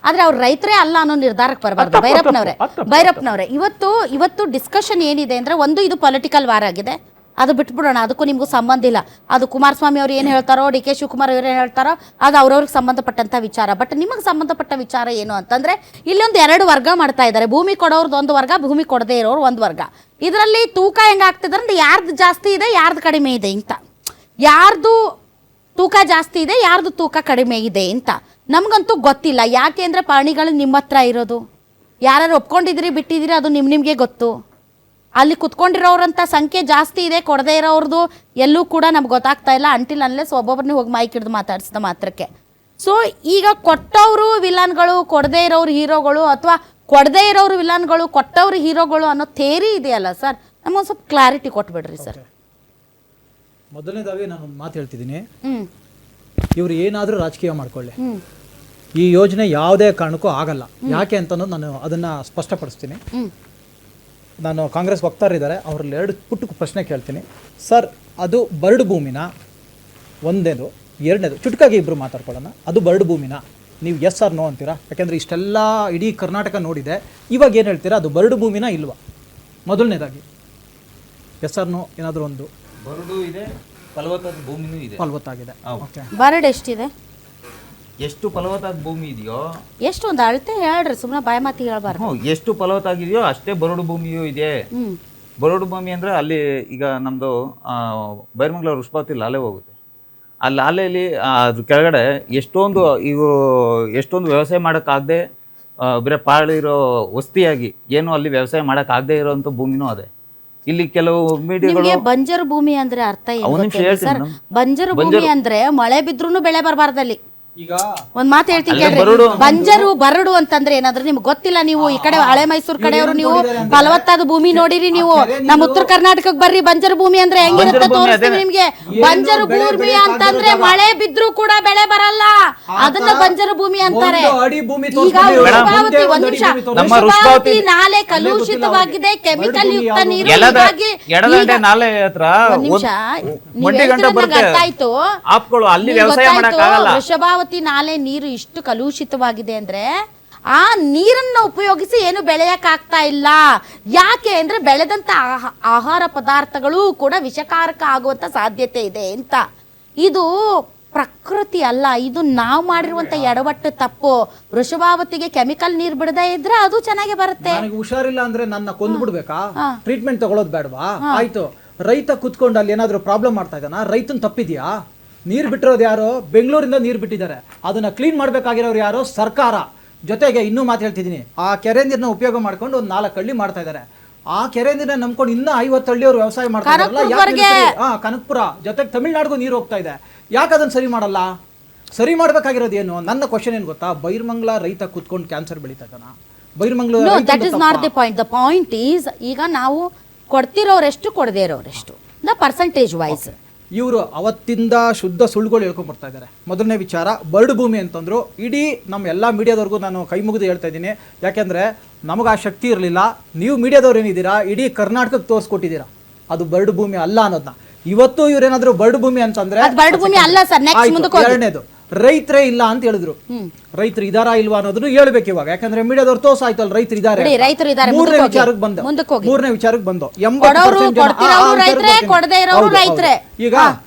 ಆದ್ರೆ ಅವ್ರು ರೈತರೇ ಅಲ್ಲ ಅನ್ನೋ ನಿರ್ಧಾರಕ್ಕೆ ಬರಬಾರ್ದು. ಭೈರಪ್ಪನವ್ರೆ ಇವತ್ತು ಡಿಸ್ಕಷನ್ ಏನಿದೆ ಅಂದ್ರೆ, ಒಂದು ಇದು ಪೊಲಿಟಿಕಲ್ ವಾರ್ ಆಗಿದೆ, ಅದು ಬಿಟ್ಬಿಡೋಣ, ಅದಕ್ಕೂ ನಿಮಗೂ ಸಂಬಂಧ ಇಲ್ಲ. ಅದು ಕುಮಾರಸ್ವಾಮಿ ಅವ್ರು ಏನು ಹೇಳ್ತಾರೋ, ಡಿ ಕೆ ಶಿವಕುಮಾರ್ ಅವ್ರು ಏನು ಹೇಳ್ತಾರೋ, ಅದು ಅವ್ರವ್ರಿಗೆ ಸಂಬಂಧಪಟ್ಟಂಥ ವಿಚಾರ. ಬಟ್ ನಿಮಗೆ ಸಂಬಂಧಪಟ್ಟ ವಿಚಾರ ಏನು ಅಂತಂದರೆ, ಇಲ್ಲೊಂದು 2 ವರ್ಗ ಮಾಡ್ತಾ ಇದ್ದಾರೆ. ಭೂಮಿ ಕೊಡೋರ್ದು ಒಂದು ವರ್ಗ, ಭೂಮಿ ಕೊಡದೇ ಇರೋರು ಒಂದು ವರ್ಗ. ಇದರಲ್ಲಿ ತೂಕ ಹೆಂಗಾಗ್ತಿದೆ ಅಂದ್ರೆ, ಯಾರ್ದು ಜಾಸ್ತಿ ಇದೆ ಯಾರ್ದು ಕಡಿಮೆ ಇದೆ ಅಂತ, ಯಾರ್ದು ತೂಕ ಜಾಸ್ತಿ ಇದೆ ಯಾರ್ದು ತೂಕ ಕಡಿಮೆ ಇದೆ ಅಂತ ನಮಗಂತೂ ಗೊತ್ತಿಲ್ಲ. ಯಾಕೆ ಅಂದರೆ ಪಾಣಿಗಳು ನಿಮ್ಮ ಹತ್ರ ಇರೋದು, ಯಾರು ಒಪ್ಕೊಂಡಿದ್ದೀರಿ ಬಿಟ್ಟಿದ್ದೀರಿ ಅದು ನಿಮಗೆ ಗೊತ್ತು. ಅಲ್ಲಿ ಕುತ್ಕೊಂಡಿರೋರಂಥ ಸಂಖ್ಯೆ ಜಾಸ್ತಿ ಇದೆ, ಕೊಡದೇ ಇರೋರ್ದು ಎಲ್ಲೂ ಕೂಡ ನಮ್ಗೆ ಗೊತ್ತಾಗ್ತಾ ಇಲ್ಲ. ಅಂಟಿಲ್ ಅನ್ಲೆಸ್ ಒಬ್ಬೊಬ್ಬರನ್ನೇ ಹೋಗಿ ಮೈಕ್ ಹಿಡಿದು ಮಾತಾಡಿಸಿದ ಮಾತ್ರಕ್ಕೆ. ಸೊ ಈಗ ಕೊಟ್ಟವರು ವಿಲನ್ಗಳು, ಕೊಡದೇ ಇರೋರು ಹೀರೋಗಳು, ಅಥವಾ ಕೊಡದೇ ಇರೋರು ವಿಲನ್ಗಳು, ಕೊಟ್ಟವರು ಹೀರೋಗಳು ಅನ್ನೋ ಥೇರಿ ಇದೆಯಲ್ಲ ಸರ್, ನಮಗೊಂದು ಸ್ವಲ್ಪ ಕ್ಲಾರಿಟಿ ಕೊಟ್ಬಿಡ್ರಿ ಸರ್. ಮೊದಲನೇದಾಗಿ ನಾನು ಒಂದು ಮಾತು ಹೇಳ್ತಿದ್ದೀನಿ, ಇವರು ಏನಾದರೂ ರಾಜಕೀಯ ಮಾಡ್ಕೊಳ್ಳಿ, ಈ ಯೋಜನೆ ಯಾವುದೇ ಕಾರಣಕ್ಕೂ ಆಗಲ್ಲ. ಯಾಕೆ ಅಂತ ನಾನು ಅದನ್ನು ಸ್ಪಷ್ಟಪಡಿಸ್ತೀನಿ. ನಾನು ಕಾಂಗ್ರೆಸ್ ವಕ್ತಾರಿದ್ದಾರೆ, ಅವ್ರಲ್ಲಿ 2 ಪುಟ್ಟ ಪ್ರಶ್ನೆ ಕೇಳ್ತೀನಿ ಸರ್. ಅದು ಬರಡು ಭೂಮಿನ? ಒಂದೇದು. ಎರಡನೇದು, ಚುಟ್ಕಾಗಿ ಇಬ್ಬರು ಮಾತಾಡ್ಕೊಳ್ಳೋಣ, ಅದು ಬರಡು ಭೂಮಿನ? ನೀವು ಎಸ್ ಆರ್ ನೋ ಅಂತೀರಾ? ಯಾಕೆಂದರೆ ಇಷ್ಟೆಲ್ಲ ಇಡೀ ಕರ್ನಾಟಕ ನೋಡಿದೆ, ಇವಾಗ ಏನು ಹೇಳ್ತೀರಾ, ಅದು ಬರಡು ಭೂಮಿನ ಇಲ್ವಾ? ಮೊದಲನೇದಾಗಿ ಎಸ್ ಆರ್ ನೋ ಏನಾದರೂ ಒಂದು. ಬರಡು ಇದೆ, ಫಲವತ್ತಾದ ಭೂಮಿನೂ ಇದೆ. ಫಲವತ್ತಾಗಿದೆ. ಓಕೆ, ಬರಡು ಎಷ್ಟಿದೆ? ಎಷ್ಟು ಫಲವತ್ತಾದ ಭೂಮಿ ಇದೆಯೋ, ಎಷ್ಟು ಒಂದು ಅಳತೆ ಹೇಳ್ರಿ, ಸುಮ್ಮನೆ ಬಾಯಿ ಮಾತಿ ಹೇಳ್ಬಾರ್ದು. ಎಷ್ಟು ಫಲವತ್ತಾಗಿದೆಯೋ ಅಷ್ಟೇ ಬರಡು ಭೂಮಿಯೂ ಇದೆ. ಬರಡು ಭೂಮಿ ಅಂದರೆ ಅಲ್ಲಿ ಈಗ ನಮ್ಮದು ಬೈರಮಂಗಲ ವೃಷಭಾವತಿ ಲಾಲೆ ಹೋಗುತ್ತೆ. ಆ ಲಾಲೆಯಲ್ಲಿ ಅದ್ರ ಕೆಳಗಡೆ ಎಷ್ಟೊಂದು ವ್ಯವಸಾಯ ಮಾಡೋಕ್ಕಾಗದೆ ಬರೀ ಪಾಳಿರೋ ವಸ್ತಿಯಾಗಿ ಏನು ಅಲ್ಲಿ ವ್ಯವಸಾಯ ಮಾಡೋಕ್ಕಾಗದೆ ಇರೋಂಥ ಭೂಮಿನೂ ಅದೇ. ಇಲ್ಲಿ ಕೆಲವು ಮೀಡಿಯಾಗಳು ಬಂಜರು ಭೂಮಿ ಅಂದ್ರೆ ಅರ್ಥ ಏನು ಸರ್? ಬಂಜರು ಭೂಮಿ ಅಂದ್ರೆ ಮಳೆ ಬಿದ್ರೂ ಬೆಳೆ ಬರಬಾರ್ದಲ್ಲಿ. ಈಗ ಒಂದ್ ಮಾತು ಹೇಳ್ತೀನಿ ಕೇಳ್ರಿ, ಬಂಜರು ಬರಡು ಅಂತಂದ್ರೆ ಏನಾದ್ರು ನಿಮ್ಗೆ ಗೊತ್ತಿಲ್ಲ. ನೀವು ಈ ಕಡೆ ಹಳೆ ಮೈಸೂರು ಕಡೆಯವರು, ನೀವು ಫಲವತ್ತಾದ ಭೂಮಿ ನೋಡಿರಿ. ನೀವು ನಮ್ಮ ಉತ್ತರ ಕರ್ನಾಟಕಕ್ಕೆ ಬರ್ರಿ, ಬಂಜರು ಭೂಮಿ ಅಂದ್ರೆ ಹೆಂಗಿರುತ್ತೆ ತೋರಿಸ್ತೀವಿ ನಿಮ್ಗೆ. ಬಂಜರು ಭೂಮಿ ಅಂತಂದ್ರೆ ಮಳೆ ಬಿದ್ರೂ ಕೂಡ ಬೆಳೆ ಬರಲ್ಲ, ಅದನ್ನ ಬಂಜರು ಭೂಮಿ ಅಂತಾರೆ. ಈಗ ವೃಷಭಾವತಿ, ಒಂದ್ ನಿಮಿಷ, ವೃಷಭಾವತಿ ನಾಲೆ ಕಲುಷಿತವಾಗಿದೆ, ಕೆಮಿಕಲ್ ಯುಕ್ತ ನೀರು. ನಾಲೆ ಹತ್ರ ಗೊತ್ತಾಯ್ತು, ವೃಷಭಾವತಿ ನಾಲೆ ನೀರು ಇಷ್ಟು ಕಲುಷಿತವಾಗಿದೆ ಅಂದ್ರೆ ಆ ನೀರನ್ನ ಉಪಯೋಗಿಸಿ ಏನು ಬೆಳೆಯಕ್ಕಾಗ್ತಾ ಇಲ್ಲ. ಯಾಕೆ ಅಂದ್ರೆ ಬೆಳೆದಂತ ಆಹಾರ ಪದಾರ್ಥಗಳು ಕೂಡ ವಿಷಕಾರಕ ಆಗುವಂತ ಸಾಧ್ಯತೆ ಇದೆ ಅಂತ. ಇದು ಪ್ರಕೃತಿ ಅಲ್ಲ, ಇದು ನಾವು ಮಾಡಿರುವಂತ ಎಡವಟ್ಟು ತಪ್ಪು. ವೃಷಭಾವತಿಗೆ ಕೆಮಿಕಲ್ ನೀರು ಬಿಡದೇ ಇದ್ರೆ ಅದು ಚೆನ್ನಾಗಿ ಬರುತ್ತೆ. ನನಗೆ ಹುಷಾರಿಲ್ಲ ಅಂದ್ರೆ ನನ್ನ ಕೊಂದ್ಬಿಡ್ಬೇಕಾ? ಟ್ರೀಟ್ಮೆಂಟ್ ತಗೊಳ್ಳೋದು ಬೇಡವಾ? ಆಯ್ತು, ರೈತ ಕುತ್ಕೊಂಡು ಅಲ್ಲಿ ಏನಾದ್ರು ಪ್ರಾಬ್ಲಮ್ ಮಾಡ್ತಾ ಇದ್ದಾನ? ರೈತನ್ ತಪ್ಪಿದ್ಯಾ? ನೀರು ಬಿಟ್ಟಿರೋದು ಯಾರು? ಬೆಂಗಳೂರಿಂದ ನೀರು ಬಿಟ್ಟಿದ್ದಾರೆ, ಅದನ್ನ ಕ್ಲೀನ್ ಮಾಡ್ಬೇಕಾಗಿರೋರು ಯಾರು? ಸರ್ಕಾರ. ಜೊತೆಗೆ ಇನ್ನೂ ಮಾತು ಹೇಳ್ತಿದ್ದೀನಿ, ಆ ಕೆರೆ ನೀರನ್ನ ಉಪಯೋಗ ಮಾಡ್ಕೊಂಡು ಒಂದು 4 ಹಳ್ಳಿ ಮಾಡ್ತಾ ಇದ್ದಾರೆ. ಆ ಕೆರೆ ನೀರನ್ನ ನಂಬ್ಕೊಂಡು ಇನ್ನೂ 50 ಹಳ್ಳಿಯವರು ವ್ಯವಸಾಯ ಮಾಡ್ತಾ ಇದ್ದಾರಲ್ಲ. ಕನಕಪುರ ಜೊತೆಗೆ ತಮಿಳ್ನಾಡಿಗೂ ನೀರು ಹೋಗ್ತಾ ಇದೆ. ಯಾಕೆ ಅದನ್ನ ಸರಿ ಮಾಡಲ್ಲ? ಸರಿ ಮಾಡ್ಬೇಕಾಗಿರೋದು ಏನು? ನನ್ನ ಕ್ವಶನ್ ಏನು ಗೊತ್ತಾ, ಬೈರಮಂಗಲ ರೈತ ಕುತ್ಕೊಂಡು ಕ್ಯಾನ್ಸರ್ ಬೆಳೀತಾ ಇದ್ದಾನ? Byramangala that is not the point. The point is, ಈಗ ನಾವು ಕೊಡ್ತಿರೋರೆಷ್ಟು ಕೊಡದೇ ಇರೋರೆಷ್ಟು, ದ ಪರ್ಸೆಂಟೇಜ್ ವೈಸ್. ಇವರು ಅವತ್ತಿಂದ ಶುದ್ಧ ಸುಳ್ಳುಗಳು ಹೇಳ್ಕೊಂಡು ಬರ್ತಾ ಇದ್ದಾರೆ. ಮೊದಲನೇ ವಿಚಾರ, ಬರಡು ಭೂಮಿ ಅಂತಂದ್ರು. ಇಡೀ ನಮ್ಮ ಎಲ್ಲ ಮೀಡಿಯಾದವ್ರಿಗೂ ನಾನು ಕೈ ಮುಗಿದು ಹೇಳ್ತಾ ಇದ್ದೀನಿ, ಯಾಕೆಂದರೆ ನಮಗೆ ಆ ಶಕ್ತಿ ಇರಲಿಲ್ಲ. ನೀವು ಮೀಡಿಯಾದವ್ರು ಏನಿದ್ದೀರಾ, ಇಡೀ ಕರ್ನಾಟಕಕ್ಕೆ ತೋರಿಸ್ಕೊಟ್ಟಿದ್ದೀರಾ ಅದು ಬರಡು ಭೂಮಿ ಅಲ್ಲ ಅನ್ನೋದನ್ನ. ಇವತ್ತು ಇವ್ರೇನಾದ್ರು ಬರಡು ಭೂಮಿ ಅಂತಂದ್ರೆ, ಎರಡನೇದು ರೈತರೇ ಇಲ್ಲ ಅಂತ ಹೇಳಿದ್ರು. ರೈತರು ಇದಾರಾ ಇಲ್ವಾ ಅನ್ನೋದನ್ನು ಹೇಳ್ಬೇಕು ಇವಾಗ, ಯಾಕಂದ್ರೆ ಮೀಡಿಯಾದವ್ರು ತೋರ್ಸಾಯ್ತಲ್ಲ ರೈತರು ಇದಾರೆ. ಮೂರನೇ ವಿಚಾರಕ್ಕೆ ಬಂದು 80%. ಈಗ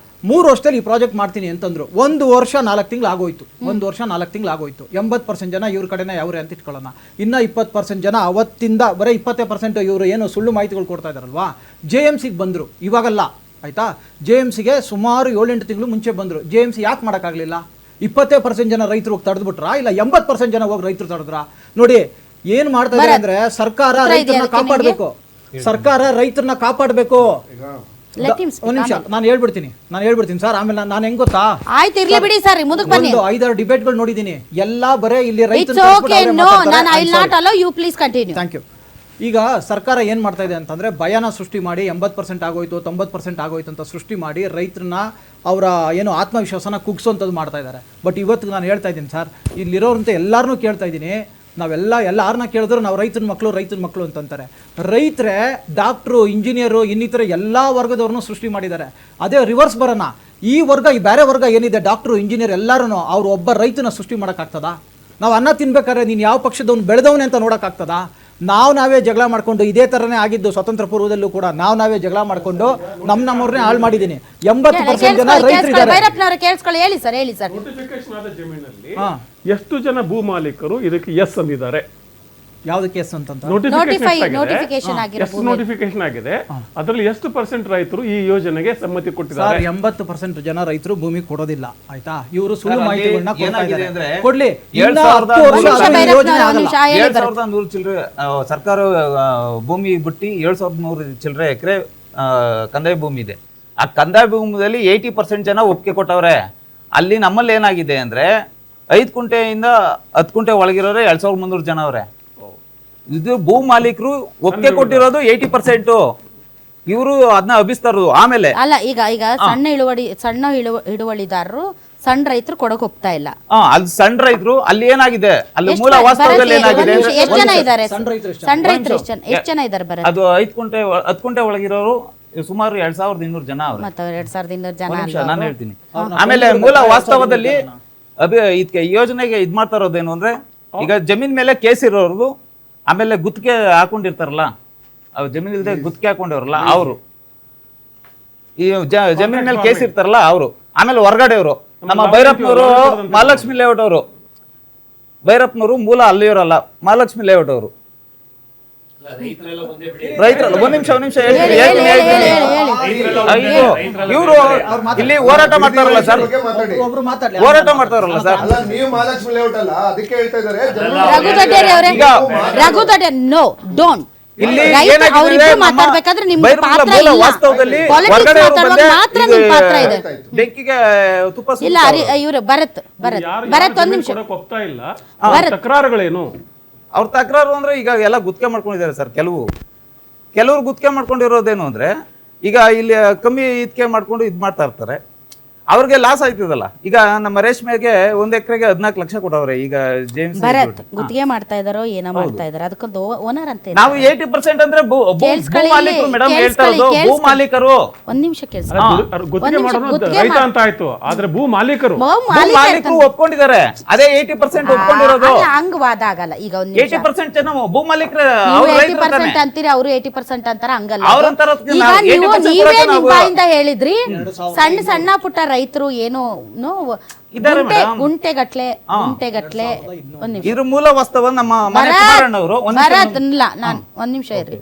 3 ವರ್ಷದಲ್ಲಿ ಈ ಪ್ರಾಜೆಕ್ಟ್ ಮಾಡ್ತೀನಿ ಅಂತಂದ್ರು. 1 ವರ್ಷ 4 ತಿಂಗಳು ಆಗೋಯ್ತು. 80% ಜನ ಇವ್ರ ಕಡೆನ ಯಾವ್ರೆ ಅಂತ ಇಟ್ಕೊಳ್ಳೋಣ. ಇನ್ನ 20% ಜನ ಅವತ್ತಿಂದ ಬರೀ 20% ಇವರು ಏನು ಸುಳ್ಳು ಮಾಹಿತಿಗಳು ಕೊಡ್ತಾ ಇದಾರಲ್ವಾ, JMCಗೆ ಬಂದ್ರು. ಇವಾಗಲ್ಲ ಆಯ್ತಾ, JMCಗೆ ಸುಮಾರು 7-8 ತಿಂಗಳು ಮುಂಚೆ ಬಂದ್ರು. JMC ಯಾಕೆ ಮಾಡೋಕ್ಕಾಗಲಿಲ್ಲ? 20% ಜನ ರೈತರು ಹೋಗಿ ತಡೆದ್ಬಿಟ್ರಾ, ಇಲ್ಲ 80% ಜನ ಹೋಗಿ ರೈತರು ತಡೆದ್ರ? ನೋಡಿ ಏನ್ ಮಾಡ್ತಾ ಇದ್ದಾರೆ ಅಂದ್ರೆ, ಸರ್ಕಾರ ರೈತರನ್ನ ಕಾಪಾಡಬೇಕು. ಒಂದ್ ನಿಮಿಷ ನಾನು ಹೇಳ್ಬಿಡ್ತೀನಿ ಸರ್, ಆಮೇಲೆ ನಾನು ಹೆಂಗ್ ಗೊತ್ತಾ, ಒಂದು 5-6 ಡಿಬೇಟ್ಗಳು ನೋಡಿದೀನಿ, ಎಲ್ಲ ಬರೇ ಇಲ್ಲಿ ರೈತರು. Thank you. ಈಗ ಸರ್ಕಾರ ಏನು ಮಾಡ್ತಾ ಇದೆ ಅಂತಂದರೆ, ಭಯನ ಸೃಷ್ಟಿ ಮಾಡಿ 80% ಆಗೋಯ್ತು 90% ಆಗೋಯ್ತು ಅಂತ ಸೃಷ್ಟಿ ಮಾಡಿ ರೈತರನ್ನ ಅವರ ಏನು ಆತ್ಮವಿಶ್ವಾಸನ ಕುಗ್ಸೋಂಥದ್ದು ಮಾಡ್ತಾ ಇದ್ದಾರೆ. ಬಟ್ ಇವತ್ತು ನಾನು ಹೇಳ್ತಾ ಇದ್ದೀನಿ ಸರ್, ಇಲ್ಲಿರೋರಂಥ ಎಲ್ಲರನ್ನೂ ಕೇಳ್ತಾ ಇದ್ದೀನಿ, ಯಾರನ್ನ ಕೇಳಿದ್ರು ನಾವು ರೈತನ ಮಕ್ಕಳು ಅಂತಂತಾರೆ. ರೈತರೇ ಡಾಕ್ಟ್ರು, ಇಂಜಿನಿಯರು, ಇನ್ನಿತರ ಎಲ್ಲ ವರ್ಗದವ್ರನ್ನೂ ಸೃಷ್ಟಿ ಮಾಡಿದ್ದಾರೆ. ಅದೇ ರಿವರ್ಸ್ ಬರೋಣ, ಈ ಬೇರೆ ವರ್ಗ ಏನಿದೆ, ಡಾಕ್ಟ್ರು, ಇಂಜಿನಿಯರ್ ಎಲ್ಲರೂ, ಅವ್ರು ಒಬ್ಬ ರೈತನ ಸೃಷ್ಟಿ ಮಾಡೋಕ್ಕಾಗ್ತದಾ? ನಾವು ಅನ್ನ ತಿನ್ಬೇಕಾದ್ರೆ ನೀನು ಯಾವ ಪಕ್ಷದವ್ನು ಬೆಳೆದವನೇ ಅಂತ ನೋಡೋಕ್ಕಾಗ್ತದಾ? ನಾವೇ ಜಗಳ ಮಾಡ್ಕೊಂಡು ಇದೇ ಥರನೇ ಆಗಿದ್ದು ಸ್ವಾತಂತ್ರ್ಯ ಪೂರ್ವದಲ್ಲೂ ಕೂಡ ನಾವೇ ಜಗಳ ಮಾಡ್ಕೊಂಡು ನಮ್ಮವ್ರನ್ನೇ ಹಾಳು ಮಾಡಿದ್ದೀನಿ. 80% ಜನ ರೈತರಿದ್ದಾರೆ. ಭೈರಪ್ಪನವರೇ ಕೇಳಿಸ್ಕೊಳ್ಳಿ, ಹೇಳಿ ಸರ್, ಹೇಳಿ ಸರ್. ನೋಟಿಫಿಕೇಶನ್ ಆದ ಜಮೀನಲ್ಲಿ ಎಷ್ಟು ಜನ ಭೂ ಮಾಲೀಕರು ಇದಕ್ಕೆ ಎಸ್ ಅಂದಿದ್ದಾರೆ? ಯಾವ್ದಕ್ಕೆ ಎಸ್ ಅಂತ ನೋಟಿಫಿಕೇಶನ್ ನೋಟಿಫಿಕೇಶನ್ ಆಗಿದೆ, ಅದರಲ್ಲಿ ಎಷ್ಟು ಪರ್ಸೆಂಟ್ ರೈತರು ಈ ಯೋಜನೆಗೆ ಸಮ್ಮತಿ ಕೊಟ್ಟಿದ್ದಾರೆ? 80% ಜನ ರೈತರು ಭೂಮಿ ಕೊಡೋದಿಲ್ಲ, ಆಯ್ತಾ? ಇವರು ಸುಳ್ಳು ಮಾಹಿತಿಗಳನ್ನ ಏನಾಗಿದೆ ಅಂದ್ರೆ ಕೊಡ್ಲಿ. 7,100 ಚಿಲ್ಲರೆ ಸರ್ಕಾರ ಭೂಮಿ ಬಿಟ್ಟು 7,100 ಚಿಲ್ಲರೆ ಎಕರೆ ಕಂದಾಯ ಭೂಮಿ ಇದೆ. ಆ ಕಂದಾಯ ಭೂಮಿಯಲ್ಲಿ 80% ಜನ ಒಪ್ಪಿಗೆ ಕೊಟ್ಟವ್ರೆ. ಅಲ್ಲಿ ನಮ್ಮಲ್ಲಿ ಏನಾಗಿದೆ ಅಂದ್ರೆ 5 ಕುಂಟೆಯಿಂದ 10 ಕುಂಟೆ ಒಳಗಿರೋರೆ 2,300 ಜನ ಅವ್ರೆ. ಇದು ಭೂ ಮಾಲೀಕರು ಒಪ್ಪಿಗೆ ಕೊಟ್ಟಿರೋದು 80%. ಇವರು ಅದನ್ನ ಅಭಿಸ್ತಾರದು. ಆಮೇಲೆ ಅಲ್ಲ, ಈಗ ಸಣ್ಣ ಹಿಡುವಳಿದಾರರು ಸಣ್ಣ ರೈತರು ಕೊಡಕ್ ಹೋಗ್ತಾ ಇಲ್ಲ. ಅಲ್ಲಿ ಸಣ್ಣ ರೈತರು ಅಲ್ಲಿ ಏನಾಗಿದೆ, ಅಲ್ಲಿ ಮೂಲ ವಾಸ್ತವದಲ್ಲಿ ಏನಾಗಿದೆ, ಎಷ್ಟು ಜನ ಇದ್ದಾರೆ ಸಣ್ಣ ರೈತರು? ಎಷ್ಟು ಜನ ಇದ್ದಾರೆ? ಅದು 10 ಕುಂಟೆ ಒಳಗಿರೋರು ಸುಮಾರು 2,200 ಜನ ಅವ್ರೆ. ಮತ್ತೆ 2,200 ಜನ ನಾನು ಹೇಳ್ತೀನಿ. ಆಮೇಲೆ ಮೂಲ ವಾಸ್ತವದಲ್ಲಿ ಇದಕ್ಕೆ ಯೋಜನೆಗೆ ಇದ್ ಮಾಡ್ತಾ ಇರೋದೇನು ಅಂದ್ರೆ, ಈಗ ಜಮೀನ್ ಮೇಲೆ ಕೇಸ್ ಇರೋರ್ದು, ಆಮೇಲೆ ಗುತ್ತಿಗೆ ಹಾಕೊಂಡಿರ್ತಾರಲ್ಲ, ಅವ್ರು ಜಮೀನ್ ಇಲ್ದೆ ಗುತ್ತಿಗೆ ಹಾಕೊಂಡಿರಲ್ಲ ಅವರು, ಈ ಜಮೀನ್ ಮೇಲೆ ಕೇಸ್ ಇರ್ತಾರಲ್ಲ ಅವರು, ಆಮೇಲೆ ಹೊರಗಡೆಯವರು, ನಮ್ಮ ಭೈರಪ್ಪನವರು ಮಹಾಲಕ್ಷ್ಮಿ ಲೇಔಟ್ ಅವರು, ಭೈರಪ್ಪನವರು ಮೂಲ ಅಲ್ಲಿಯವರಲ್ಲ, ಮಹಾಲಕ್ಷ್ಮಿ ಲೇಔಟ್ ಅವರು ರೈತರಲ್ಲ. ಒಂದ್ ನಿಮಿಷ ಹೇಳ್ತೀನಿ. ಇವರು ಇಲ್ಲಿ ಹೋರಾಟ ಮಾಡ್ತಾರಲ್ಲ ಸರ್, ಹೋರಾಟ ಮಾಡ್ತಾರಲ್ಲ ಸರ್. ನೀವು ಮಹಾಲಕ್ಷ್ಮಿ ಲೇಔಟ್ ಅಲ್ಲ, ಅದಕ್ಕೆ ಹೇಳ್ತಾ ಇದಾರೆ. ನೋ ಡೋಂಟ್ ಇಲ್ಲಿ ಮಾತಾಡ್ಬೇಕಾದ್ರೆ ನಿಮ್ಗೆ ಪಾತ್ರ ಇಲ್ಲ, ವಾಸ್ತವದಲ್ಲಿ ಮಾತ್ರ ನಿಮ್ ಪಾತ್ರ ಇದೆ. ಬೆಂಕಿಗೆ ತುಪ್ಪ ಇಲ್ಲ. ಇವರು ಭರತ್ ಒಂದ್ ನಿಮಿಷ. ಒಪ್ತಾ ಇಲ್ಲ. ತಕರಾರುಗಳೇನು? ಅವ್ರ ತಕರಾರು ಅಂದ್ರೆ ಈಗ ಎಲ್ಲ ಗುತ್ತಿಗೆ ಮಾಡ್ಕೊಂಡಿದ್ದಾರೆ ಸರ್. ಕೆಲವರು ಗುತ್ತಿಗೆ ಮಾಡ್ಕೊಂಡಿರೋದೇನು ಅಂದ್ರೆ, ಈಗ ಇಲ್ಲಿ ಕಮ್ಮಿ ಇದಕ್ಕೆ ಮಾಡ್ಕೊಂಡು ಇದ್ ಮಾಡ್ತಾ ಇರ್ತಾರೆ, ಅವ್ರಿಗೆ ಲಾಸ್ ಆಯ್ತದಲ್ಲ. ಈಗ ನಮ್ಮ ರೇಷ್ಮೆಗೆ 1 ಎಕರೆಗೆ 14 ಲಕ್ಷ ಕೊಡವ್ರೆ. ಈಗ ಭರತ್ ಗುತ್ತಿಗೆ ಮಾಡ್ತಾ ಇದಾರೋ ಏನೋ ಮಾಡ್ತಾ ಇದಾರೆ, ಅದಕ್ಕೊಂದು ಓನರ್ ಅಂತ ನಾವು 80% ಅಂದ್ರೆ ಭೂ ಮಾಲೀಕರು ಮೇಡಮ್ ಹೇಳ್ತಾ ಇರೋದು. ಭೂ ಮಾಲೀಕರು ಒಂದ್ ನಿಮಿಷ ಕೇಳಿಸಿ. ಗುತ್ತಿಗೆ ಮಾಡೋದು ರೈತ ಅಂತ ಆಯ್ತು, ಆದ್ರೆ ಭೂ ಮಾಲೀಕರು ಒಪ್ಕೊಂಡಿದ್ದಾರೆ. ಅದೇ 80% ಒಪ್ಕೊಂಡಿರೋದು. ಹಂಗ ವಾದ ಆಗಲ್ಲ. ಈಗ 80% ಜನ ಭೂ ಮಾಲೀಕರು 80% ಅಂತೀರಿ, ಅವರು 80% ಅಂತಾರ, ಹಂಗಲ್ಲ. ನೀವೇ ನಿಮ್ಮ ಬಾಯಿಂದ ಹೇಳಿದ್ರಿ ಸಣ್ಣ ಪುಟ್ಟ ರೈತರು ಏನೋ ಗುಂಟೆಗಟ್ಲೆ ಒಂದ್ ನಿಮಿಷ. ಇದ್ರ ಮೂಲ ವಾಸ್ತವ ನಮ್ಮ ಭರತ್, ನಾನು ಒಂದ್ ನಿಮಿಷ ಇರ್ರಿ.